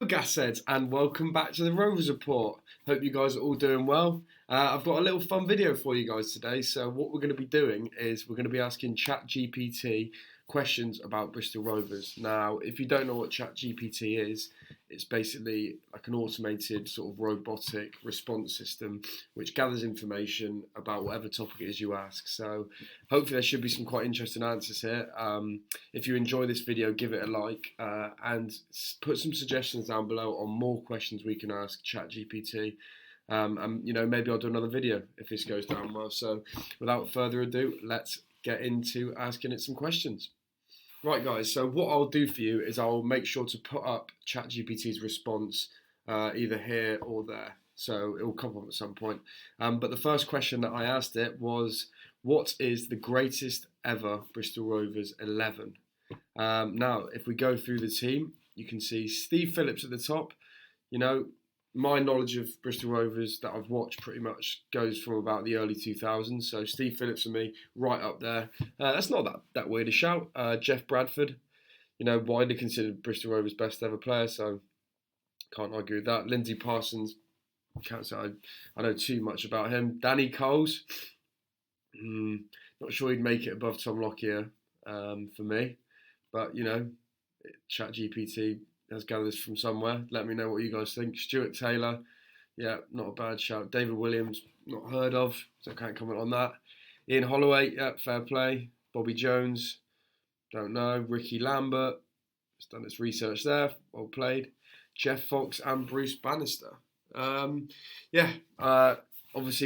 Gassheads, and welcome back to the Rovers Report. Hope you guys are all doing well. I've got a little fun video for you guys today. So what we're going to be doing is we're going to be asking CHAT GPT questions about Bristol Rovers. Now, if you don't know what CHAT GPT is, it's basically like an automated sort of robotic response system which gathers information about whatever topic it is you ask. So hopefully there should be some quite interesting answers here. If you enjoy this video, give it a like and put some suggestions down below on more questions we can ask CHAT GPT. And maybe I'll do another video if this goes down well. So without further ado, let's get into asking it some questions. Right guys, so what I'll do for you is I'll make sure to put up ChatGPT's response either here or there. So it will come up at some point. But the first question that I asked it was, what is the greatest ever Bristol Rovers 11? Now, if we go through the team, you can see Steve Phillips at the top. My knowledge of Bristol Rovers that I've watched pretty much goes from about the early 2000s. So Steve Phillips and me, right up there. That's not that weird a shout. Jeff Bradford, widely considered Bristol Rovers' best ever player, so can't argue with that. Lindsay Parsons, can't say I know too much about him. Danny Coles, not sure he'd make it above Tom Lockyer for me. But, ChatGPT has gathered this from somewhere. Let me know what you guys think. Stuart Taylor, yeah, not a bad shout. David Williams, not heard of, so I can't comment on that. Ian Holloway, yeah, fair play. Bobby Jones, don't know. Ricky Lambert, has done its research there, well played. Jeff Fox and Bruce Bannister. Obviously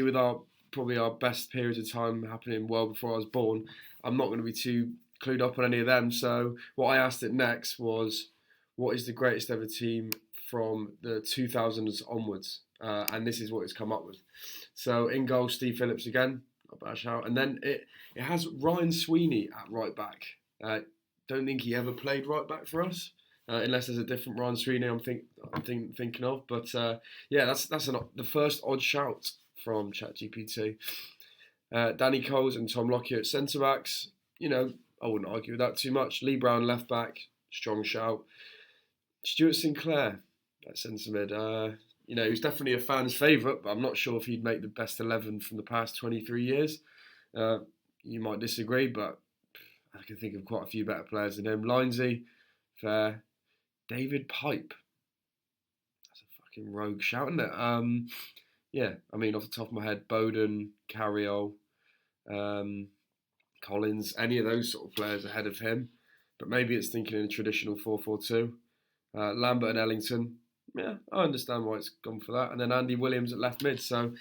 with probably our best periods of time happening well before I was born, I'm not going to be too clued up on any of them. So what I asked it next was, what is the greatest ever team from the 2000s onwards? And this is what it's come up with. So in goal, Steve Phillips again, not a bad shout. And then it has Ryan Sweeney at right back. Don't think he ever played right back for us, unless there's a different Ryan Sweeney I'm thinking of. But that's the first odd shout from ChatGPT. Danny Coles and Tom Lockyer at centre backs. I wouldn't argue with that too much. Lee Brown left back, strong shout. Stuart Sinclair at centre mid. He was definitely a fan's favourite, but I'm not sure if he'd make the best 11 from the past 23 years. You might disagree, but I can think of quite a few better players than him. Lindsay, fair. David Pipe. That's a fucking rogue shout, isn't it? Off the top of my head, Bowden, Carriol, Collins, any of those sort of players ahead of him. But maybe it's thinking in a traditional 4-4-2. Lambert and Ellington, yeah, I understand why it's gone for that. And then Andy Williams at left mid. So,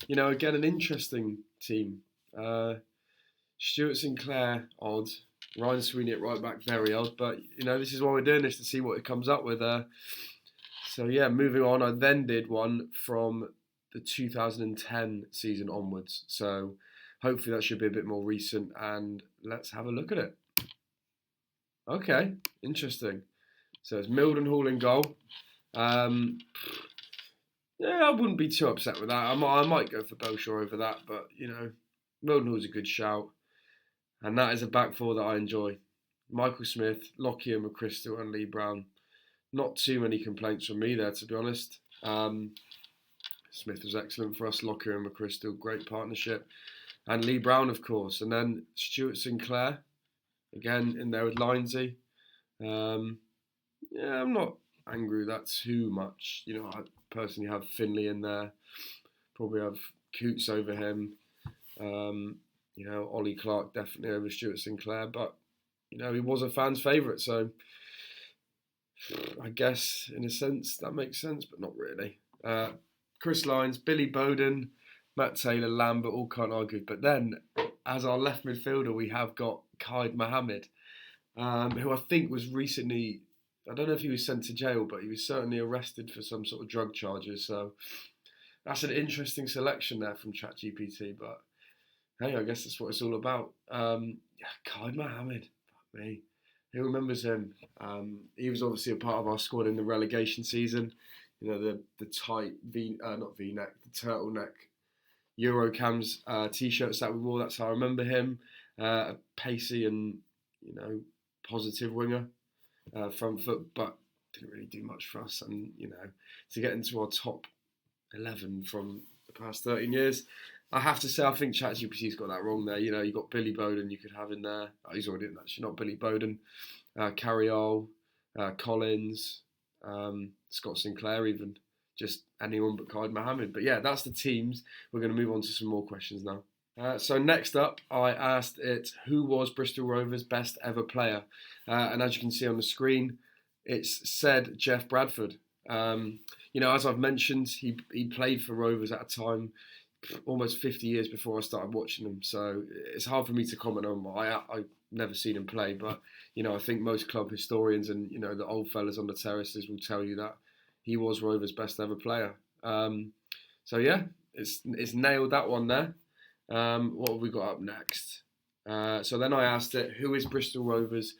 again, an interesting team. Stuart Sinclair, odd. Ryan Sweeney at right back, very odd. But, this is why we're doing this, to see what it comes up with. Moving on, I then did one from the 2010 season onwards. So hopefully that should be a bit more recent. And let's have a look at it. Okay, interesting. So it's Mildenhall in goal. I wouldn't be too upset with that. I might go for Belshaw over that, but Mildenhall's a good shout, and that is a back four that I enjoy. Michael Smith, Lockyer, McChrystal, and Lee Brown. Not too many complaints from me there, to be honest. Smith was excellent for us. Lockyer and McChrystal, great partnership, and Lee Brown, of course, and then Stuart Sinclair again in there with Lindsay. I'm not angry with that too much. I personally have Finley in there. Probably have Coots over him. Ollie Clark definitely over Stuart Sinclair. But, he was a fan's favourite. So, I guess, in a sense, that makes sense, but not really. Chris Lyons, Billy Bowden, Matt Taylor, Lambert, all can't argue. But then, as our left midfielder, we have got Kaid Mohammed, who I think was recently, I don't know if he was sent to jail, but he was certainly arrested for some sort of drug charges. So that's an interesting selection there from ChatGPT. But hey, I guess that's what it's all about. Kaid Mohammed, fuck me. Who remembers him? He was obviously a part of our squad in the relegation season. The tight not V-neck, the turtleneck Eurocams t-shirts that we wore. That's how I remember him. A pacey and positive winger, front foot, but didn't really do much for us. And, to get into our top 11 from the past 13 years, I have to say, I think CHAT GPT's got that wrong there. You've got Billy Bowden you could have in there. Oh, he's already in, actually, not Billy Bowden. Carriol, Collins, Scott Sinclair even. Just anyone but Khalid Mohammed. But yeah, that's the teams. We're going to move on to some more questions now. So next up, I asked it, who was Bristol Rovers' best ever player? And as you can see on the screen, it's said Jeff Bradford. As I've mentioned, he played for Rovers at a time almost 50 years before I started watching them. So it's hard for me to comment on. I've never seen him play, but I think most club historians and the old fellas on the terraces will tell you that he was Rovers' best ever player. So yeah, it's nailed that one there. What have we got up next? So then I asked it, who is Bristol Rovers'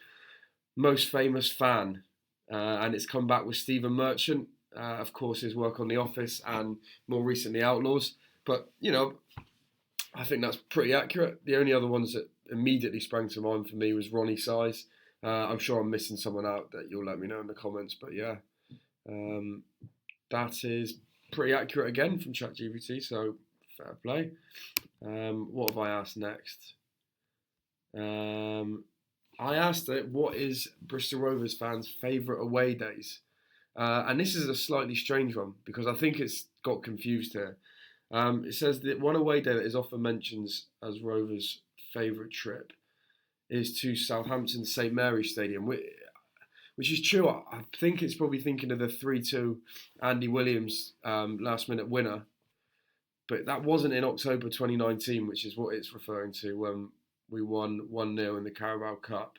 most famous fan? And it's come back with Stephen Merchant. Of course, his work on The Office and more recently Outlaws. But, I think that's pretty accurate. The only other ones that immediately sprang to mind for me was Ronnie Size. I'm sure I'm missing someone out that you'll let me know in the comments. But yeah, that is pretty accurate again from CHAT GPT. So fair play. What have I asked next? I asked it, what is Bristol Rovers fans' favourite away days? And this is a slightly strange one because I think it's got confused here. It says that one away day that is often mentioned as Rovers' favourite trip is to Southampton St Mary's Stadium, which is true. I think it's probably thinking of the 3-2 Andy Williams last minute winner. But that wasn't in October 2019, which is what it's referring to when we won 1-0 in the Carabao Cup.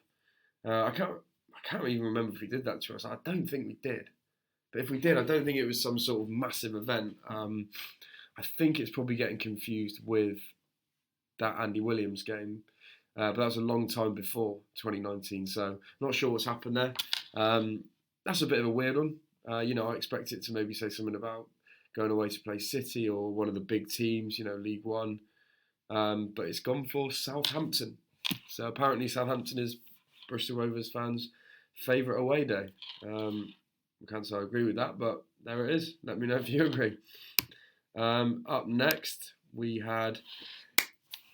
I can't even remember if we did that to us. I don't think we did. But if we did, I don't think it was some sort of massive event. I think it's probably getting confused with that Andy Williams game. But that was a long time before 2019, so not sure what's happened there. That's a bit of a weird one. I expect it to maybe say something about going away to play City or one of the big teams, League One. But it's gone for Southampton. So apparently Southampton is Bristol Rovers fans' favourite away day. I can't say I agree with that, but there it is. Let me know if you agree. Up next, we had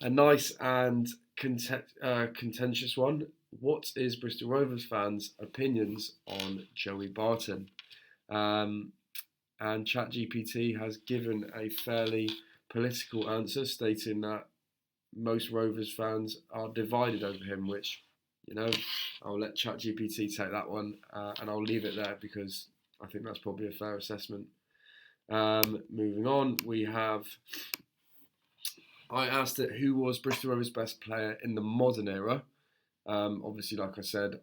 a nice and contentious one. What is Bristol Rovers fans' opinions on Joey Barton? And CHAT GPT has given a fairly political answer, stating that most Rovers fans are divided over him, which, I'll let CHAT GPT take that one, and I'll leave it there because I think that's probably a fair assessment. Moving on, I asked it, who was Bristol Rovers' best player in the modern era? Obviously, like I said,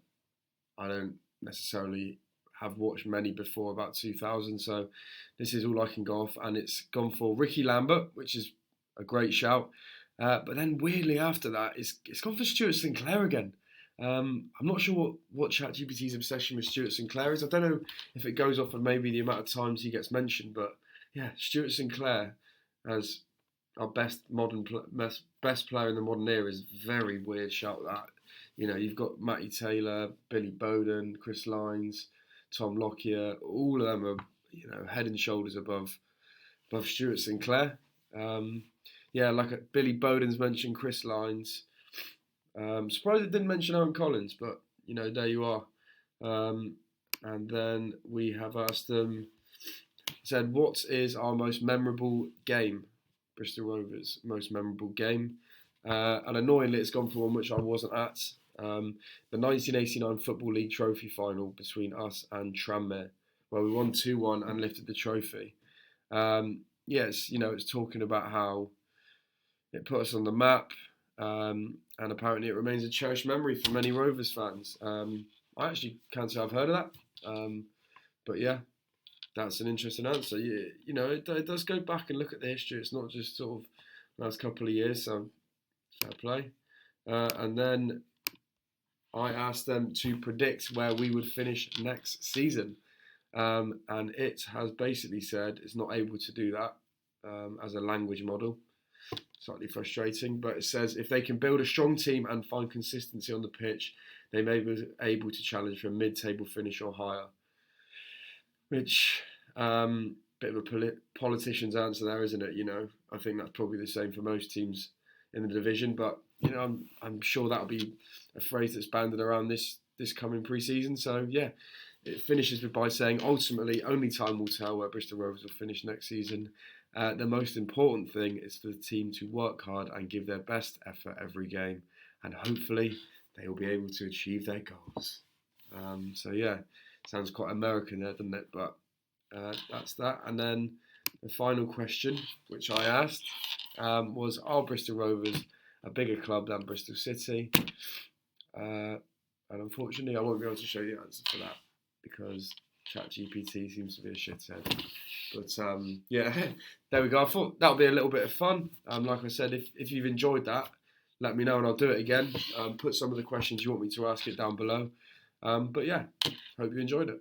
I don't necessarily have watched many before about 2000, so this is all I can go off, and it's gone for Ricky Lambert, which is a great shout. But then weirdly after that, it's gone for Stuart Sinclair again. I'm not sure what ChatGPT's obsession with Stuart Sinclair is. I don't know if it goes off of maybe the amount of times he gets mentioned, but yeah, Stuart Sinclair as our best player in the modern era is very weird shout. That you've got Matty Taylor, Billy Bowden, Chris Lines, Tom Lockyer. All of them are head and shoulders above Stuart Sinclair. Like Billy Bowden's mentioned, Chris Lines. Surprised it didn't mention Aaron Collins, but there you are. And then we have asked them, said, what is our most memorable game? Bristol Rovers' most memorable game. And annoyingly, it's gone for one which I wasn't at. The 1989 Football League Trophy final between us and Tranmere, where we won 2-1 and lifted the trophy. It's talking about how it put us on the map. And apparently it remains a cherished memory for many Rovers fans. I actually can't say I've heard of that. But yeah, that's an interesting answer. It does go back and look at the history. It's not just sort of last couple of years, so fair play. And then I asked them to predict where we would finish next season. And it has basically said it's not able to do that as a language model. Slightly frustrating, but it says if they can build a strong team and find consistency on the pitch, they may be able to challenge for a mid-table finish or higher. which bit of a politician's answer there, isn't it? I think that's probably the same for most teams in the division, but I'm sure that'll be a phrase that's banded around this coming pre-season. So yeah, it finishes by saying ultimately only time will tell where Bristol Rovers will finish next season. The most important thing is for the team to work hard and give their best effort every game, and hopefully they will be able to achieve their goals. So yeah, sounds quite American there, doesn't it? But that's that. And then the final question, which I asked, was: are Bristol Rovers a bigger club than Bristol City? And unfortunately, I won't be able to show you the answer for that because CHAT GPT seems to be a shithead. But yeah, there we go. I thought that would be a little bit of fun. Like I said, if you've enjoyed that, let me know and I'll do it again. Put some of the questions you want me to ask it down below. But yeah, hope you enjoyed it.